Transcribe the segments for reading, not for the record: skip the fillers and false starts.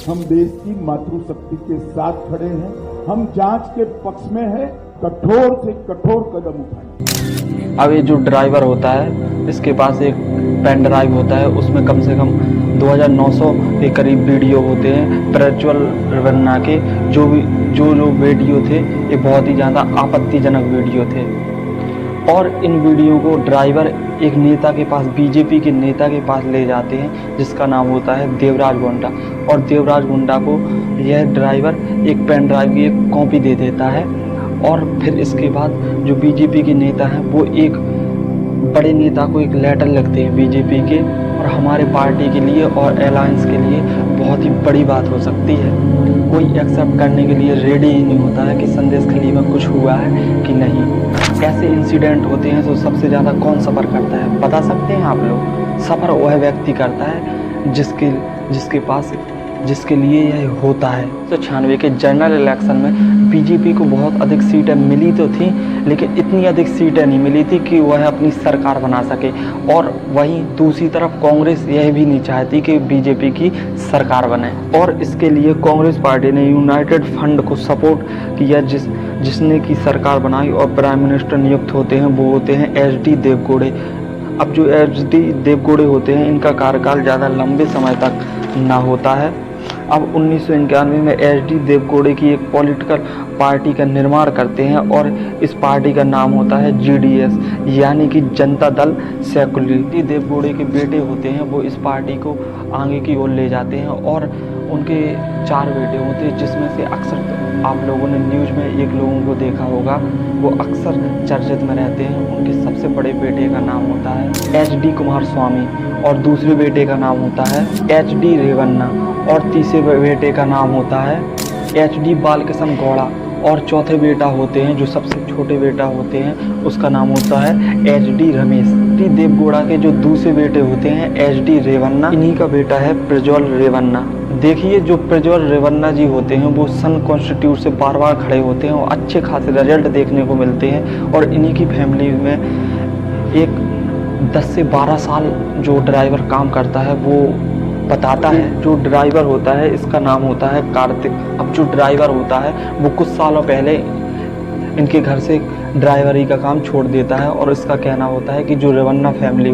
हम देश की मातृशक्ति के साथ खड़े हैं। हम जांच के पक्ष में है, कठोर से कठोर कदम उठाएंगे। अब ये जो ड्राइवर होता है, इसके पास एक पेन ड्राइव होता है, उसमें कम से कम 2900 के करीब वीडियो होते हैं प्रज्वल रेवन्ना के। जो वीडियो थे ये बहुत ही ज़्यादा आपत्तिजनक वीडियो थे, और इन वीडियो को ड्राइवर एक नेता के पास, बीजेपी के नेता के पास ले जाते हैं, जिसका नाम होता है देवराज गोंडा। और देवराज गोंडा को यह ड्राइवर एक पेन ड्राइव की एक कॉपी दे देता है, और फिर इसके बाद जो बीजेपी के नेता हैं वो एक बड़े नेता को एक लेटर लिखते हैं बीजेपी के, और हमारे पार्टी के लिए और अलायंस के लिए बहुत ही बड़ी बात हो सकती है। कोई एक्सेप्ट करने के लिए रेडी ही नहीं होता है कि संदेशखाली में कुछ हुआ है कि नहीं। ऐसे इंसिडेंट होते हैं तो सबसे ज़्यादा कौन सफ़र करता है, बता सकते हैं आप लोग? सफ़र वह व्यक्ति करता है जिसके लिए यह होता है। 1996 के जनरल इलेक्शन में बीजेपी को बहुत अधिक सीटें मिली तो थी, लेकिन इतनी अधिक सीटें नहीं मिली थी कि वह अपनी सरकार बना सके। और वहीं दूसरी तरफ कांग्रेस यह भी नहीं चाहती कि बीजेपी की सरकार बने, और इसके लिए कांग्रेस पार्टी ने यूनाइटेड फ्रंट को सपोर्ट किया, जिसने की सरकार बनाई। और प्राइम मिनिस्टर नियुक्त होते हैं वो होते हैं एच.डी. देवगौड़े। अब जो एच.डी. देवगौड़े होते हैं, इनका कार्यकाल ज़्यादा लंबे समय तक ना होता है। अब 1991 में एच.डी. देवगौड़े की एक पॉलिटिकल पार्टी का निर्माण करते हैं, और इस पार्टी का नाम होता है जीडीएस, यानी कि जनता दल सेक्युलर। देवगौड़े के बेटे होते हैं, वो इस पार्टी को आगे की ओर ले जाते हैं, और उनके 4 बेटे होते हैं, जिसमें से अक्सर आप लोगों ने न्यूज़ में एक लोगों को देखा होगा, वो अक्सर चर्चित में रहते हैं। उनके सबसे बड़े बेटे का नाम होता है एच.डी. कुमारस्वामी, और दूसरे बेटे का नाम होता है एच.डी. रेवन्ना, और तीसरे बेटे का नाम होता है एच.डी. बालकृष्ण गौड़ा, और चौथे बेटा होते हैं, जो सबसे छोटे बेटा होते हैं, उसका नाम होता है एच.डी. रमेश। देवगौड़ा के जो दूसरे बेटे होते हैं एच.डी. रेवन्ना, इन्हीं का बेटा है प्रज्वल रेवन्ना। देखिए, जो प्रज्वल रेवन्ना जी होते हैं वो सन कॉन्स्टिट्यूट से बार बार खड़े होते हैं, और अच्छे खासे रिजल्ट देखने को मिलते हैं। और इन्हीं की फैमिली में एक 10 से 12 साल जो ड्राइवर काम करता है वो बताता है। जो ड्राइवर होता है इसका नाम होता है कार्तिक। अब जो ड्राइवर होता है वो कुछ सालों पहले इनके घर से ड्राइवरी का काम छोड़ देता है, और इसका कहना होता है कि जो रेवन्ना फैमिली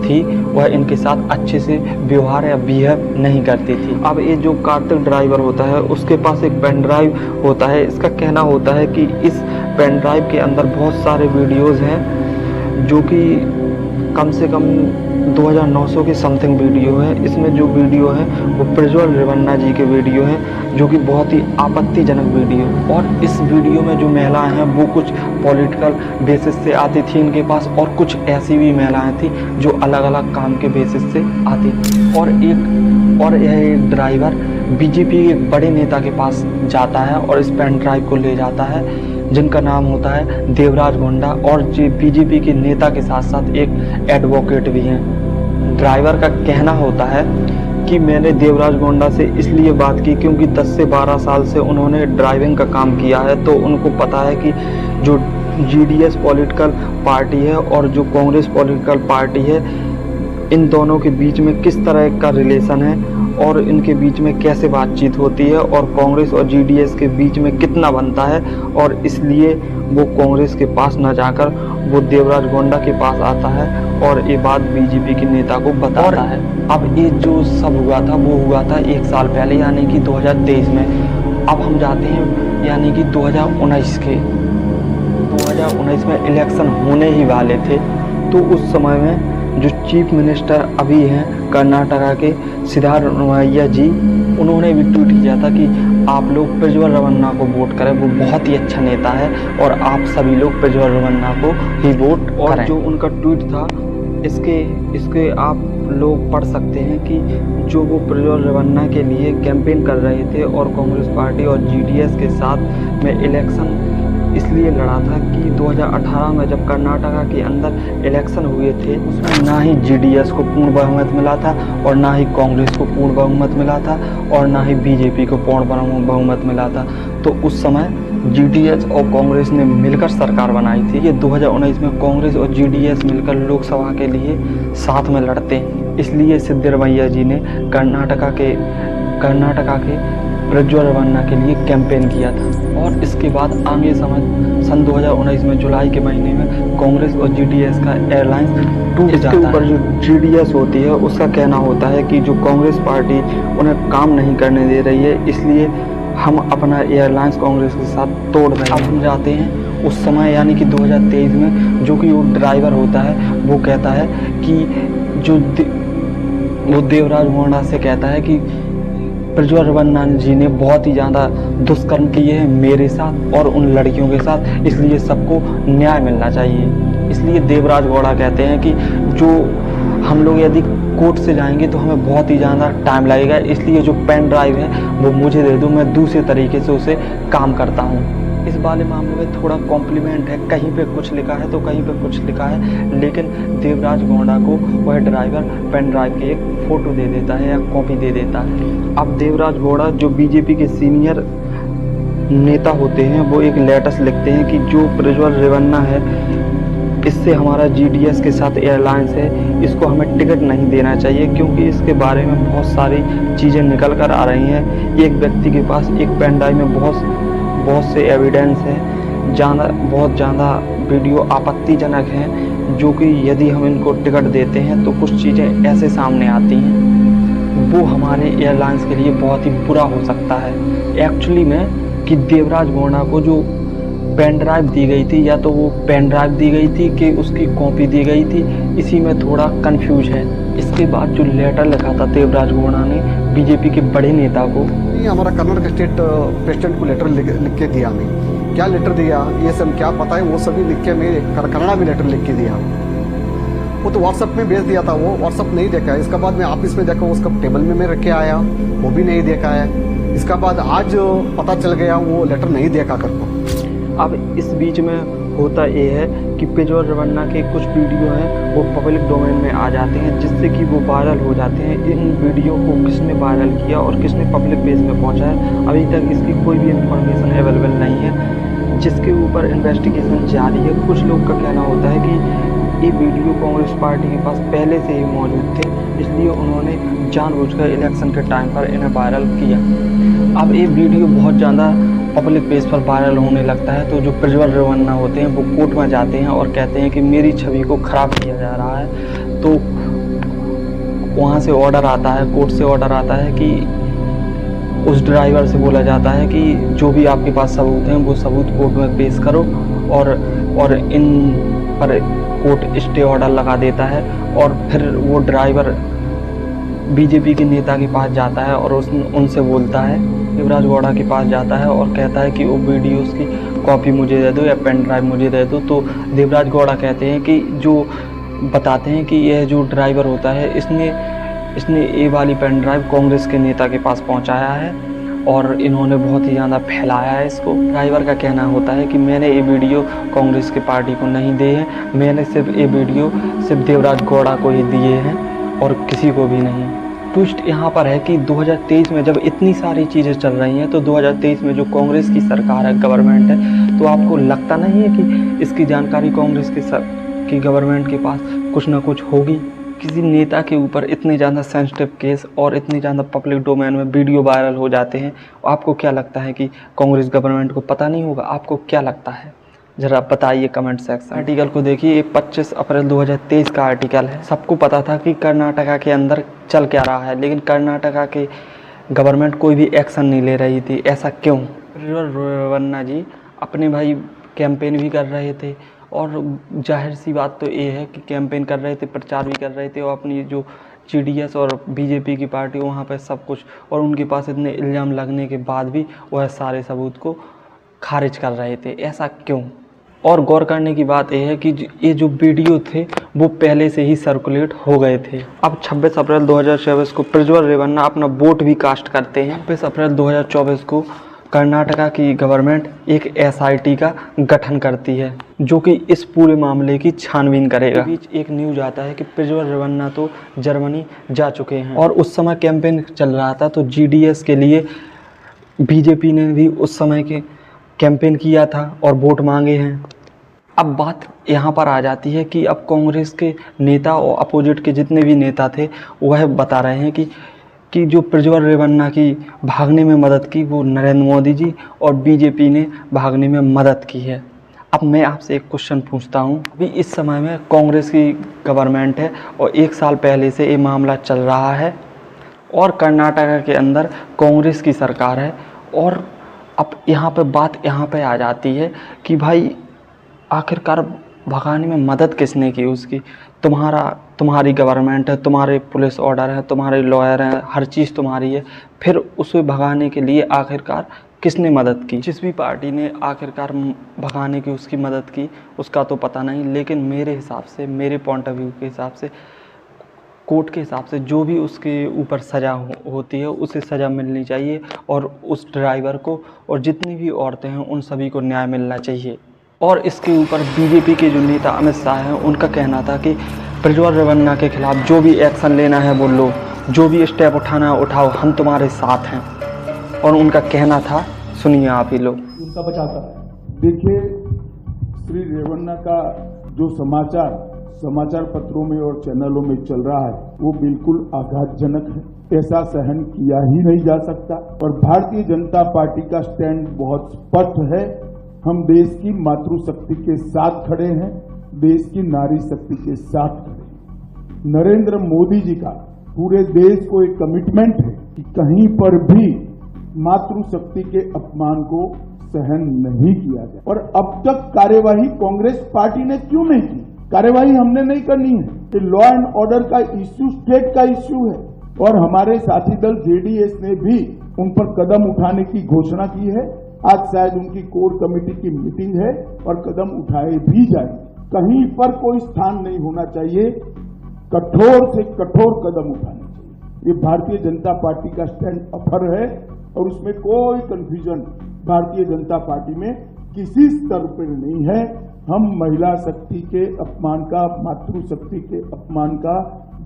थी वह इनके साथ अच्छे से व्यवहार या बिहेव नहीं करती थी। अब ये जो कार्तिक ड्राइवर होता है उसके पास एक पेन ड्राइव होता है। इसका कहना होता है कि इस पेन ड्राइव के अंदर बहुत सारे वीडियोज़ हैं, जो कि कम से कम 2900 के समथिंग वीडियो है। इसमें जो वीडियो है वो प्रज्वल रेवन्ना जी के वीडियो हैं, जो कि बहुत ही आपत्तिजनक वीडियो। और इस वीडियो में जो महिलाएं हैं वो कुछ पॉलिटिकल बेसिस से आती थी इनके पास, और कुछ ऐसी भी महिलाएं थी जो अलग अलग काम के बेसिस से आती थी। और यह एक ड्राइवर बीजेपी के बड़े नेता के पास जाता है और इस पेन ड्राइव को ले जाता है, जिनका नाम होता है देवराज गोंडा, और जो बीजेपी के नेता के साथ साथ एक एडवोकेट भी हैं। ड्राइवर का कहना होता है कि मैंने देवराज गोंडा से इसलिए बात की क्योंकि 10 से 12 साल से उन्होंने ड्राइविंग का काम किया है, तो उनको पता है कि जो जीडीएस पॉलिटिकल पार्टी है और जो कांग्रेस पॉलिटिकल पार्टी है, इन दोनों के बीच में किस तरह का रिलेशन है, और इनके बीच में कैसे बातचीत होती है, और कांग्रेस और जीडीएस के बीच में कितना बनता है। और इसलिए वो कांग्रेस के पास न जाकर वो देवराज गोंडा के पास आता है, और ये बात बीजेपी के नेता को बताता है। अब ये जो सब हुआ था वो हुआ था 1 साल पहले, यानी कि 2023 में। अब हम जाते हैं यानी कि 2019 में इलेक्शन होने ही वाले थे। तो उस समय में जो चीफ मिनिस्टर अभी हैं कर्नाटका के सिद्धारमैया जी, उन्होंने भी ट्वीट किया था कि आप लोग प्रज्वल रेवन्ना को वोट करें, वो बहुत ही अच्छा नेता है, और आप सभी लोग प्रज्वल रेवन्ना को ही वोट करें। और जो उनका ट्वीट था इसके आप लोग पढ़ सकते हैं कि जो वो प्रज्वल रेवन्ना के लिए कैंपेन कर रहे थे, और कांग्रेस पार्टी और जीडीएस के साथ में इलेक्शन इसलिए लड़ा था कि 2018 में जब कर्नाटका के अंदर इलेक्शन हुए थे, उसमें ना ही जीडीएस को पूर्ण बहुमत मिला था, और ना ही कांग्रेस को पूर्ण बहुमत मिला था, और ना ही बीजेपी को पूर्ण बहुमत मिला था। तो उस समय जीडीएस और कांग्रेस ने मिलकर सरकार बनाई थी। ये 2019 में कांग्रेस और जीडीएस मिलकर लोकसभा के लिए साथ में लड़ते हैं। इसलिए सिद्धरामैया जी ने कर्नाटका के प्रज्वल रेवन्ना के लिए कैंपेन किया था। और इसके बाद आगे सन 2019 में जुलाई के महीने में कांग्रेस और जीडीएस का एयरलाइंस टूट जाता है। इसके ऊपर जो जीडीएस होती है उसका कहना होता है कि जो कांग्रेस पार्टी उन्हें काम नहीं करने दे रही है, इसलिए हम अपना एयरलाइंस कांग्रेस के साथ तोड़ रहे हैं। अब हम जाते हैं उस समय यानी कि 2023 में, जो कि वो ड्राइवर होता है वो कहता है कि वो देवराज गोंडा से कहता है कि प्रज्वल रेवन्ना जी ने बहुत ही ज़्यादा दुष्कर्म किए हैं मेरे साथ और उन लड़कियों के साथ, इसलिए सबको न्याय मिलना चाहिए। इसलिए देवराज गौड़ा कहते हैं कि जो हम लोग यदि कोर्ट से जाएंगे तो हमें बहुत ही ज़्यादा टाइम लगेगा, इसलिए जो पेन ड्राइव है वो मुझे दे दो, मैं दूसरे तरीके से उसे काम करता हूँ। इस वाले मामले में थोड़ा कॉम्प्लीमेंट है, कहीं पे कुछ लिखा है तो कहीं पे कुछ लिखा है, लेकिन देवराज गौड़ा को वह ड्राइवर पेन ड्राइव की एक फ़ोटो दे देता है या कॉपी दे देता है। अब देवराज गौड़ा जो बीजेपी के सीनियर नेता होते हैं वो एक लेटर्स लिखते हैं कि जो प्रज्वल रेवन्ना है, इससे हमारा जीडीएस के साथ एयरलाइंस है, इसको हमें टिकट नहीं देना चाहिए, क्योंकि इसके बारे में बहुत सारी चीज़ें निकल कर आ रही हैं। एक व्यक्ति के पास एक पेन ड्राइव में बहुत से एविडेंस है, बहुत ज़्यादा वीडियो आपत्तिजनक हैं, जो कि यदि हम इनको टिकट देते हैं तो कुछ चीज़ें ऐसे सामने आती हैं, वो हमारे एयरलाइंस के लिए बहुत ही बुरा हो सकता है। एक्चुअली में कि देवराज गौड़ा को जो पेन ड्राइव दी गई थी, या तो वो पेन ड्राइव दी गई थी कि उसकी कॉपी दी गई थी, इसी में थोड़ा कंफ्यूज है। इसके बाद जो लेटर लिखा था देवराज गौड़ा ने बीजेपी के बड़े नेता को, हमारा कर्नाटक स्टेट प्रेसिडेंट को लेटर लिख के दिया। मैं क्या लेटर दिया ये सब क्या पता है, वो सभी लिख के मैं कन्नड़ा में लेटर लिख के दिया। वो तो व्हाट्सएप में भेज दिया था, वो व्हाट्सएप नहीं देखा है। इसके बाद मैं ऑफिस में देखा, उसका टेबल में मैं रख के आया, वो भी नहीं देखा है। इसका बाद आज पता चल गया वो लेटर नहीं देखा करको। अब इस बीच में होता ये है कि प्रज्वल रेवन्ना के कुछ वीडियो हैं वो पब्लिक डोमेन में आ जाते हैं, जिससे कि वो वायरल हो जाते हैं। इन वीडियो को किसने वायरल किया और किसने पब्लिक पेज में पहुंचाया, अभी तक इसकी कोई भी इंफॉर्मेशन अवेलेबल नहीं है, जिसके ऊपर इन्वेस्टिगेशन जारी है। कुछ लोग का कहना होता है कि ये वीडियो कांग्रेस पार्टी के पास पहले से ही मौजूद थे, इसलिए उन्होंने जानबूझकर इलेक्शन के टाइम पर इन्हें वायरल किया। अब ये वीडियो बहुत ज़्यादा पब्लिक पेज पर वायरल होने लगता है, तो जो प्रज्वल रेवन्ना होते हैं वो कोर्ट में जाते हैं और कहते हैं कि मेरी छवि को ख़राब किया जा रहा है। तो वहाँ से ऑर्डर आता है, कोर्ट से ऑर्डर आता है कि उस ड्राइवर से बोला जाता है कि जो भी आपके पास सबूत हैं वो सबूत कोर्ट में पेश करो, और इन पर कोर्ट स्टे ऑर्डर लगा देता है। और फिर वो ड्राइवर बीजेपी के नेता के पास जाता है और उनसे बोलता है, देवराज गौड़ा के पास जाता है और कहता है कि वो वीडियोस की कॉपी मुझे दे दो या पेन ड्राइव मुझे दे दो। तो देवराज गौड़ा कहते हैं कि जो बताते हैं कि यह जो ड्राइवर होता है इसने ये वाली पेन ड्राइव कांग्रेस के नेता के पास पहुंचाया है और इन्होंने बहुत ही ज़्यादा फैलाया है इसको। ड्राइवर का कहना होता है कि मैंने ये वीडियो कांग्रेस के पार्टी को नहीं दिए हैं, मैंने सिर्फ ये वीडियो सिर्फ देवराज गौड़ा को ही दिए हैं और किसी को भी नहीं। ट्विस्ट यहाँ पर है कि 2023 में जब इतनी सारी चीज़ें चल रही हैं, तो 2023 में जो कांग्रेस की सरकार है, गवर्नमेंट है, तो आपको लगता नहीं है कि इसकी जानकारी कांग्रेस की गवर्नमेंट के पास कुछ ना कुछ होगी? किसी नेता के ऊपर इतने ज़्यादा सेंसिटिव केस और इतनी ज़्यादा पब्लिक डोमेन में वीडियो वायरल हो जाते हैं, आपको क्या लगता है कि कांग्रेस गवर्नमेंट को पता नहीं होगा? आपको क्या लगता है, ज़रा बताइए कमेंट सेक्शन। आर्टिकल को देखिए, ये 25 अप्रैल 2023 का आर्टिकल है। सबको पता था कि कर्नाटका के अंदर चल क्या रहा है, लेकिन कर्नाटका के गवर्नमेंट कोई भी एक्शन नहीं ले रही थी। ऐसा क्यों? प्रज्वल रेवन्ना जी अपने भाई कैंपेन भी कर रहे थे, और जाहिर सी बात तो ये है कि कैंपेन कर रहे थे, प्रचार भी कर रहे थे, और अपनी जो जीडीएस और बीजेपी की पार्टी वहाँ पर सब कुछ, और उनके पास इतने इल्ज़ाम लगने के बाद भी वह सारे सबूत को खारिज कर रहे थे। ऐसा क्यों? और गौर करने की बात यह है कि ये जो वीडियो थे वो पहले से ही सर्कुलेट हो गए थे। अब 26 अप्रैल 2024 को प्रज्वल रेवन्ना अपना वोट भी कास्ट करते हैं। 26 अप्रैल 2024 को कर्नाटका की गवर्नमेंट एक एसआईटी का गठन करती है, जो कि इस पूरे मामले की छानबीन करेगा। बीच एक न्यूज आता है कि प्रज्वल रेवन्ना तो जर्मनी जा चुके हैं, और उस समय कैंपेन चल रहा था, तो जीडीएस के लिए बीजेपी ने भी उस समय के कैंपेन किया था और वोट मांगे हैं। अब बात यहाँ पर आ जाती है कि अब कांग्रेस के नेता और अपोजिट के जितने भी नेता थे वह बता रहे हैं कि जो प्रज्वल रेवन्ना की भागने में मदद की वो नरेंद्र मोदी जी और बीजेपी ने भागने में मदद की है। अब मैं आपसे एक क्वेश्चन पूछता हूँ, अभी इस समय में कांग्रेस की गवर्नमेंट है और 1 साल पहले से ये मामला चल रहा है और कर्नाटक के अंदर कांग्रेस की सरकार है। और अब यहाँ पे बात यहाँ पे आ जाती है कि भाई आखिरकार भगाने में मदद किसने की उसकी? तुम्हारी गवर्नमेंट है, तुम्हारे पुलिस ऑर्डर है, तुम्हारे लॉयर हैं, हर चीज़ तुम्हारी है, फिर उसे भगाने के लिए आखिरकार किसने मदद की? जिस भी पार्टी ने आखिरकार भगाने की उसकी मदद की उसका तो पता नहीं, लेकिन मेरे हिसाब से, मेरे पॉइंट ऑफ व्यू के हिसाब से, कोर्ट के हिसाब से जो भी उसके ऊपर सज़ा होती है उसे सज़ा मिलनी चाहिए और उस ड्राइवर को और जितनी भी औरतें हैं उन सभी को न्याय मिलना चाहिए। और इसके ऊपर बीजेपी के जो नेता अमित शाह हैं उनका कहना था कि प्रज्वल रेवन्ना के खिलाफ जो भी एक्शन लेना है वो लो, जो भी स्टेप उठाना है उठाओ, हम तुम्हारे साथ हैं। और उनका कहना था, सुनिए आप ही लोग। उनका बचाता है। देखिए, श्री रेवन्ना का जो समाचार पत्रों में और चैनलों में चल रहा है वो बिल्कुल आघातजनक है। ऐसा सहन किया ही नहीं जा सकता। और भारतीय जनता पार्टी का स्टैंड बहुत स्पष्ट है। हम देश की मातृशक्ति के साथ खड़े हैं, देश की नारी शक्ति के साथ खड़े हैं। नरेंद्र मोदी जी का पूरे देश को एक कमिटमेंट है कि कहीं पर भी मातृशक्ति के अपमान को सहन नहीं किया जाए। और अब तक कार्यवाही कांग्रेस पार्टी ने क्यों नहीं की? कार्यवाही हमने नहीं करनी है। ये लॉ एंड ऑर्डर का इश्यू स्टेट का इश्यू है और हमारे साथी दल जेडीएस ने भी उन पर कदम उठाने की घोषणा की है। आज शायद उनकी कोर कमेटी की मीटिंग है और कदम उठाए भी जाएंगे। कहीं पर कोई स्थान नहीं होना चाहिए, कठोर से कठोर कदम उठाने चाहिए। ये भारतीय जनता पार्टी का स्टैंड अफर है और उसमें कोई कंफ्यूजन भारतीय जनता पार्टी में किसी स्तर पर नहीं है। हम महिला शक्ति के अपमान का, मातृशक्ति के अपमान का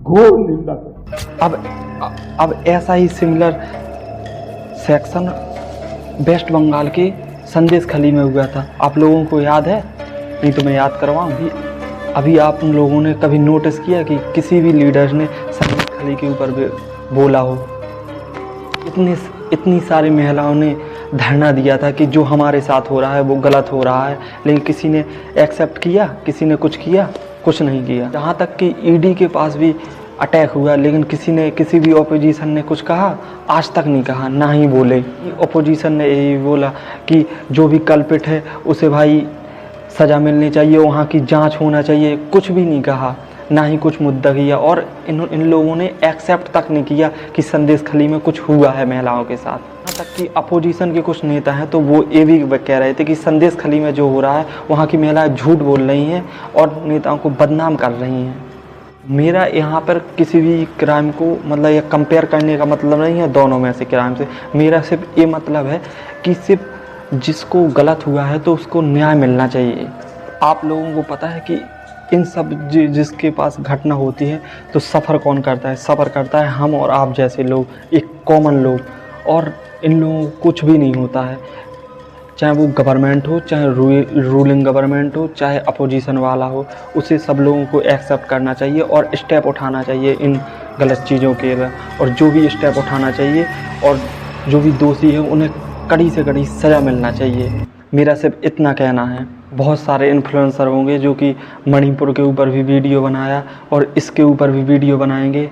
घोर निंदा करते हैं। अब ऐसा ही सिमिलर सेक्शन वेस्ट बंगाल के संदेश खली में हुआ था। आप लोगों को याद है? नहीं तो मैं याद करवाऊँ। अभी आप लोगों ने कभी नोटिस किया कि किसी भी लीडर ने संदेश खली के ऊपर बोला हो? इतनी सारी महिलाओं ने धरना दिया था कि जो हमारे साथ हो रहा है वो गलत हो रहा है, लेकिन किसी ने एक्सेप्ट किया? किसी ने कुछ किया? कुछ नहीं किया। जहाँ तक कि ईडी के पास भी अटैक हुआ, लेकिन किसी भी ऑपोजिशन ने कुछ कहा? आज तक नहीं कहा, ना ही बोले। ऑपोजिशन ने यही बोला कि जो भी कल्पिट है उसे भाई सज़ा मिलनी चाहिए, वहाँ की जांच होना चाहिए। कुछ भी नहीं कहा, ना ही कुछ मुद्दा किया। और इन लोगों ने एक्सेप्ट तक नहीं किया कि संदेश खली में कुछ हुआ है महिलाओं के साथ। यहाँ तक कि अपोजिशन के कुछ नेता हैं तो वो ये भी कह रहे थे कि संदेश खली में जो हो रहा है वहाँ की महिलाएं झूठ बोल रही हैं और नेताओं को बदनाम कर रही हैं। मेरा यहाँ पर किसी भी क्राइम को मतलब ये कंपेयर करने का मतलब नहीं है दोनों में से क्राइम से। मेरा सिर्फ ये मतलब है कि सिर्फ जिसको गलत हुआ है तो उसको न्याय मिलना चाहिए। आप लोगों को पता है कि इन सब जिसके पास घटना होती है तो सफ़र कौन करता है? सफ़र करता है हम और आप जैसे लोग, एक कॉमन लोग। और इन लोगों को कुछ भी नहीं होता है, चाहे वो गवर्नमेंट हो, चाहे रूलिंग गवर्नमेंट हो, चाहे अपोजिशन वाला हो, उसे सब लोगों को एक्सेप्ट करना चाहिए और स्टेप उठाना चाहिए इन गलत चीज़ों के लिए। और जो भी स्टेप उठाना चाहिए और जो भी दोषी है उन्हें कड़ी से कड़ी सज़ा मिलना चाहिए। मेरा सिर्फ इतना कहना है। बहुत सारे इन्फ्लुएंसर होंगे जो कि मणिपुर के ऊपर भी वीडियो बनाया और इसके ऊपर भी वीडियो बनाएंगे,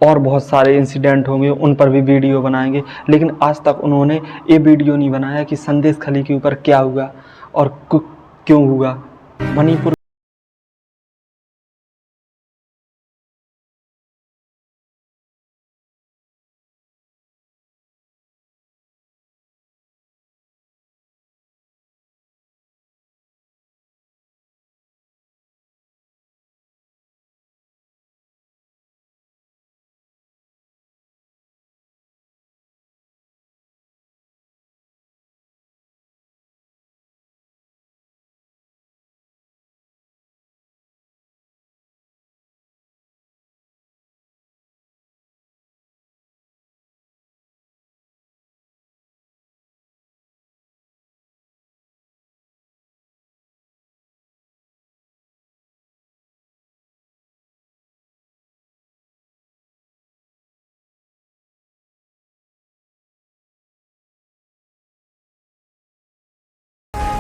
और बहुत सारे इंसिडेंट होंगे उन पर भी वीडियो बनाएंगे, लेकिन आज तक उन्होंने ये वीडियो नहीं बनाया कि संदेश खली के ऊपर क्या हुआ और क्यों हुआ। मणिपुर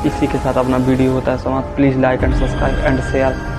इसी के साथ अपना वीडियो होता है समाप्त। Please like and subscribe and share.